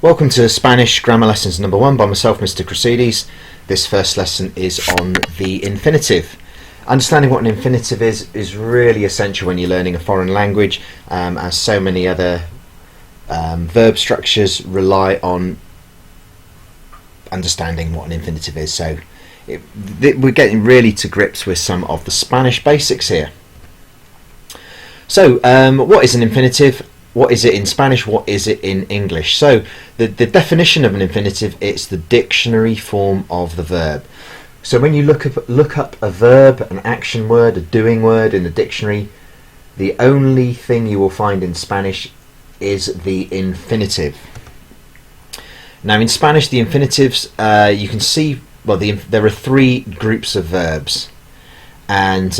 Welcome to Spanish Grammar Lessons number 1 by myself, Mr. Crucides. This first lesson is on the infinitive. Understanding what an infinitive is really essential when you're learning a foreign language, as so many other verb structures rely on understanding what an infinitive is. So we're getting really to grips with some of the Spanish basics here. So what is an infinitive? What is it in Spanish? What is it in English? So the definition of an infinitive, it's the dictionary form of the verb. So when you look up a verb, an action word, a doing word in the dictionary, the only thing you will find in Spanish is the infinitive. Now in Spanish, the infinitives, you can see, well, there are 3 groups of verbs, and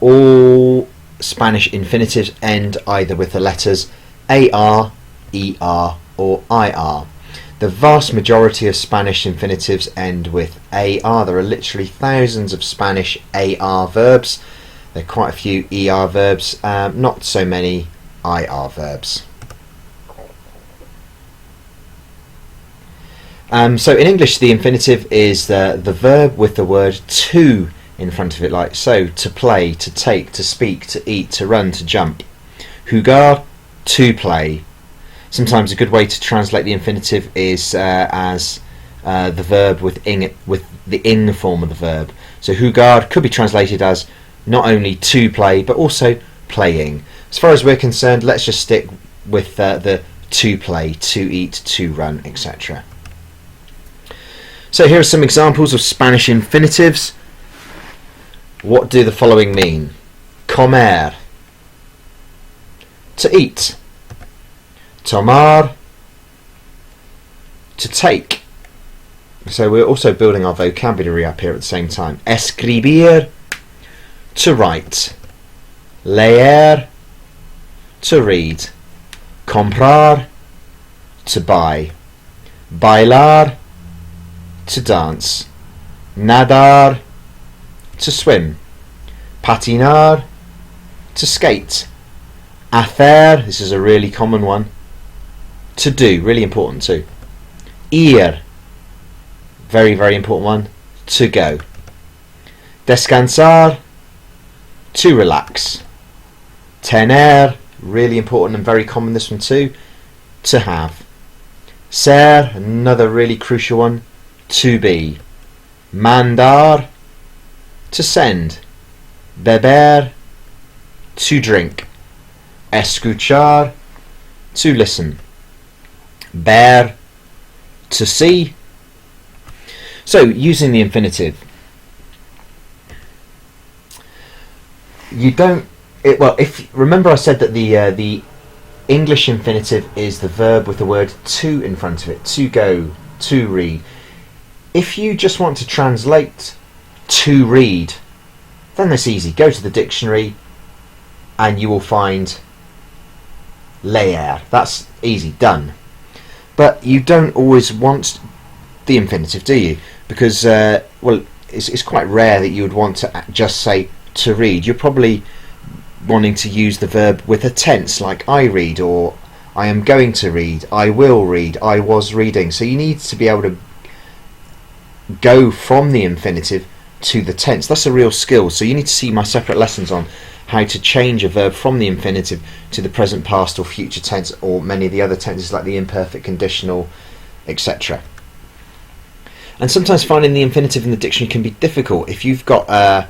all Spanish infinitives end either with the letters AR, ER or IR. The vast majority of Spanish infinitives end with AR. There are literally thousands of Spanish AR verbs. There are quite a few ER verbs, not so many IR verbs. So in English, the infinitive is the verb with the word to in front of it, like so: to play, to take, to speak, to eat, to run, to jump. Jugar, to play. Sometimes a good way to translate the infinitive is as the verb with the ing form of the verb. So jugar could be translated as not only to play but also playing. As far as we're concerned, let's just stick with the to play, to eat, to run, etc. So here are some examples of Spanish infinitives. What do the following mean? Comer, to eat. Tomar, to take. So we're also building our vocabulary up here at the same time. Escribir, to write. Leer, to read. Comprar, to buy. Bailar, to dance. Nadar, to swim. Patinar, to skate. Hacer, this is a really common one. To do, really important too. Ir, very, very important one. To go. Descansar, to relax. Tener, really important and very common, this one too. To have. Ser, another really crucial one. To be. Mandar, to send. Beber, to drink. Escuchar, to listen. Ver, to see. So using the infinitive, remember I said that the English infinitive is the verb with the word to in front of it. To go, to read. If you just want to translate to read, then that's easy. Go to the dictionary and you will find leer. That's easy, done. But you don't always want the infinitive, do you? Because it's quite rare that you would want to just say to read. You're probably wanting to use the verb with a tense, like I read, or I am going to read, I will read, I was reading. So you need to be able to go from the infinitive to the tense. That's a real skill. So you need to see my separate lessons on how to change a verb from the infinitive to the present, past or future tense, or many of the other tenses like the imperfect, conditional, etc. And sometimes finding the infinitive in the dictionary can be difficult. If you've got hacemos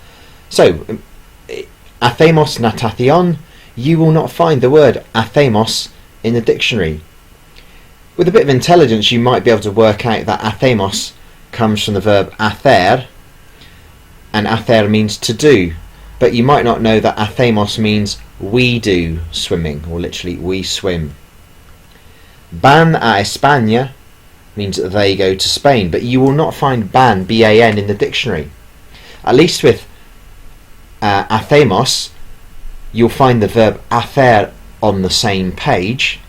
natación, you will not find the word hacemos in the dictionary. With a bit of intelligence, you might be able to work out that hacemos comes from the verb hacer, and hacer means to do. But you might not know that hacemos means we do swimming, or literally we swim. Van a España means that they go to Spain, but you will not find ban, B-A-N, in the dictionary. At least with hacemos, you'll find the verb hacer on the same page,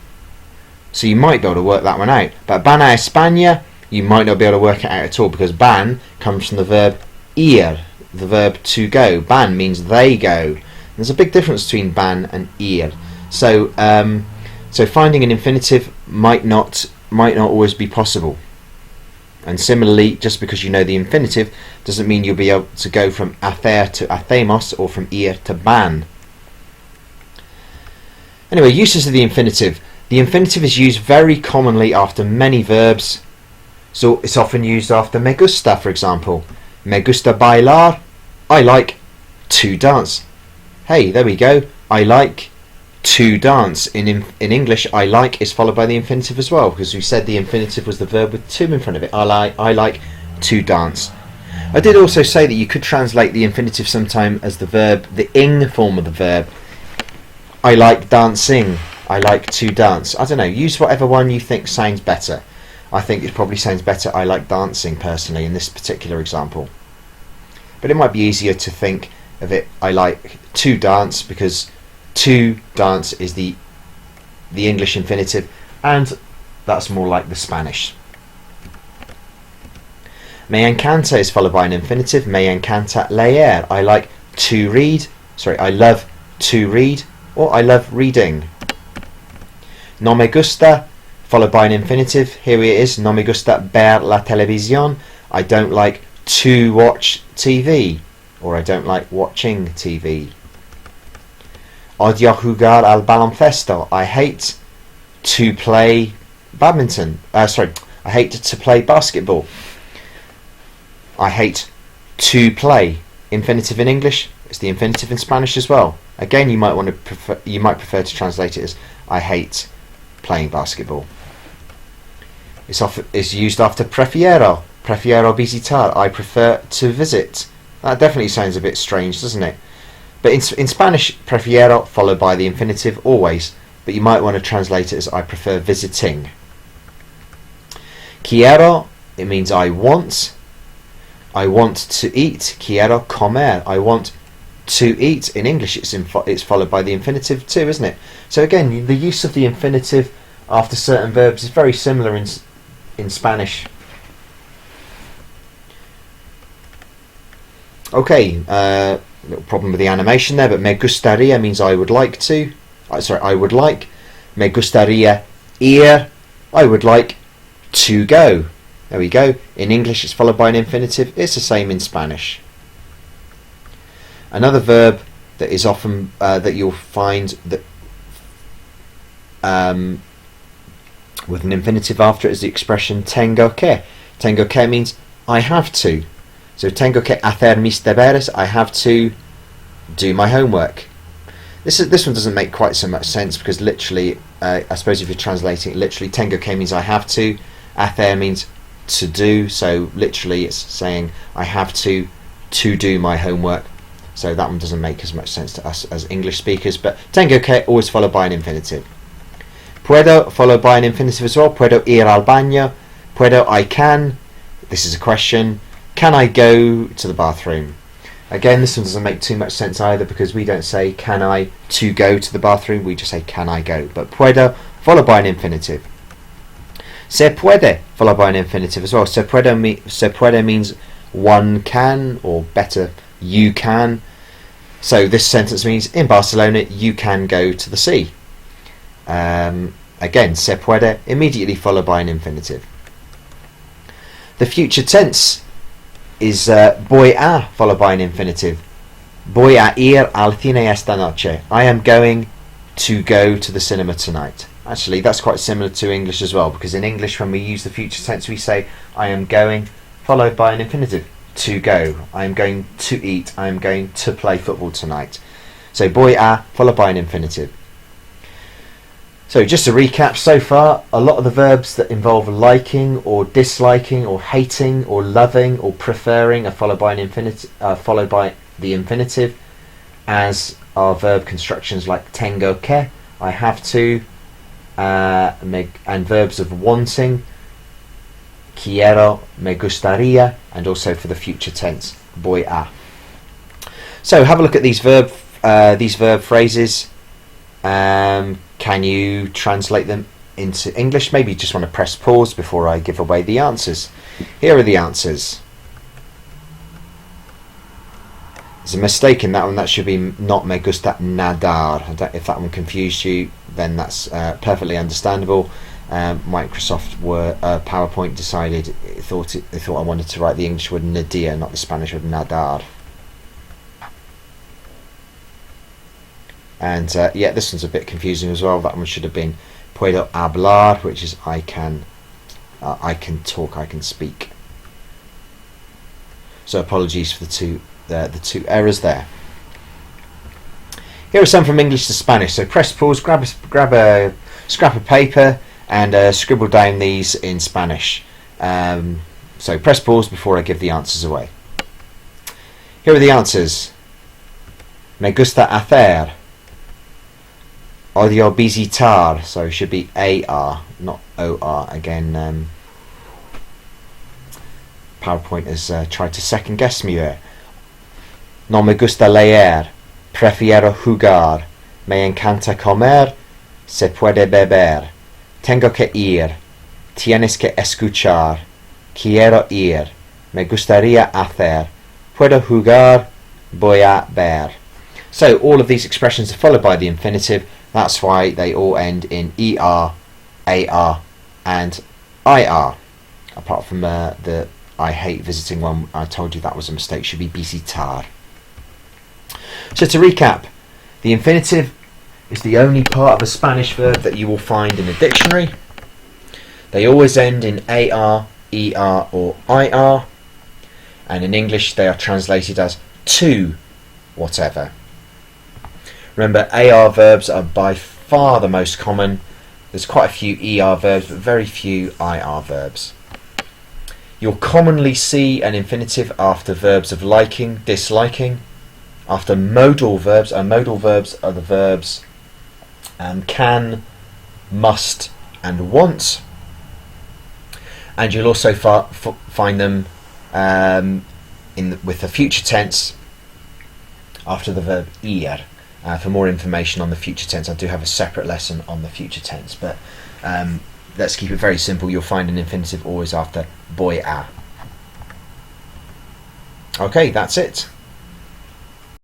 so you might be able to work that one out. But van a España, you might not be able to work it out at all, because ban comes from the verb ir, the verb to go. Ban means they go. There's a big difference between ban and ir. So finding an infinitive might not might not always be possible. And similarly, just because you know the infinitive doesn't mean you'll be able to go from hacer to hacemos or from ir to van. Anyway, uses of the infinitive. The infinitive is used very commonly after many verbs. So it's often used after me gusta, for example. Me gusta bailar. I like to dance. Hey, there we go. I like to dance. In English, I like is followed by the infinitive as well, because we said the infinitive was the verb with to in front of it. I like to dance. I did also say that you could translate the infinitive sometime as the verb, the ing form of the verb. I like dancing. I like to dance. I don't know. Use whatever one you think sounds better. I think it probably sounds better I like dancing personally in this particular example. But it might be easier to think of it I like to dance, because to dance is the English infinitive, and that's more like the Spanish. Me encanta is followed by an infinitive. Me encanta leer. I like to read. Sorry, I love to read, or I love reading. No me gusta, followed by an infinitive. Here it is. No me gusta ver la televisión. I don't like to watch TV, or I don't like watching TV. Odio jugar al baloncesto. I hate to play badminton. I hate to play basketball. I hate to play. Infinitive in English. It's the infinitive in Spanish as well. Again, you might prefer to translate it as I hate playing basketball. It's used after prefiero. Prefiero visitar. I prefer to visit. That definitely sounds a bit strange, doesn't it? But in Spanish, prefiero followed by the infinitive always, but you might want to translate it as I prefer visiting. Quiero, it means I want. I want to eat. Quiero comer. I want to eat. In English, it's followed by the infinitive too, isn't it? So again, the use of the infinitive after certain verbs is very similar in Spanish. Okay, little problem with the animation there, but me gustaría means I would like to. I would like. Me gustaría ir. I would like to go. There we go. In English, it's followed by an infinitive. It's the same in Spanish. Another verb that is often that you'll find that with an infinitive after it is the expression tengo que. Tengo que means I have to. So tengo que hacer mis deberes. I have to do my homework. This one doesn't make quite so much sense, because literally, I suppose if you're translating it literally, tengo que means I have to. Hacer means to do. So literally, it's saying I have to do my homework. So that one doesn't make as much sense to us as English speakers. But tengo que always followed by an infinitive. Puedo followed by an infinitive as well. Puedo ir al baño. Puedo, I can. This is a question. Can I go to the bathroom? Again, this one doesn't make too much sense either, because we don't say can I to go to the bathroom, we just say can I go. But puedo followed by an infinitive. Se puede followed by an infinitive as well. Se puede means one can, or better, you can. So this sentence means in Barcelona you can go to the sea. Again, se puede immediately followed by an infinitive. The future tense is voy a followed by an infinitive. Voy a ir al cine esta noche. I am going to go to the cinema tonight. Actually, that's quite similar to English as well, because in English when we use the future tense we say I am going followed by an infinitive, to go. I am going to eat. I am going to play football tonight. So voy a followed by an infinitive. So just to recap so far, a lot of the verbs that involve liking or disliking or hating or loving or preferring are followed by the infinitive, as are verb constructions like tengo que, I have to, and verbs of wanting, quiero, me gustaría, and also for the future tense, voy a. So have a look at these verb phrases. Can you translate them into English? Maybe you just want to press pause before I give away the answers. Here are the answers. There's a mistake in that one. That should be not me gusta nadar. If that one confused you, then that's perfectly understandable. Microsoft PowerPoint decided they thought I wanted to write the English word nadir, not the Spanish word nadar. And yeah, this one's a bit confusing as well. That one should have been puedo hablar, which is I can talk, I can speak. So apologies for the two errors there. Here are some from English to Spanish. So press pause, grab a scrap of paper, and scribble down these in Spanish. So press pause before I give the answers away. Here are the answers. Me gusta hacer. Odio visitar. So it should be AR, not OR. Again, PowerPoint has tried to second guess me there. No me gusta leer. Prefiero jugar. Me encanta comer. Se puede beber. Tengo que ir. Tienes que escuchar. Quiero ir. Me gustaría hacer. Puedo jugar. Voy a ver. So all of these expressions are followed by the infinitive. That's why they all end in ER, AR and IR. Apart from the I hate visiting one, I told you that was a mistake. Should be visitar. So to recap, the infinitive is the only part of a Spanish verb that you will find in a dictionary. They always end in AR, ER or IR, and in English they are translated as to whatever. Remember, AR verbs are by far the most common. There's quite a few ER verbs, but very few IR verbs. You'll commonly see an infinitive after verbs of liking, disliking, after modal verbs, and modal verbs are the verbs can, must, and want. And you'll also find them with the future tense after the verb ir. For more information on the future tense, I do have a separate lesson on the future tense, but let's keep it very simple. You'll find an infinitive always after voy a. Okay, that's it.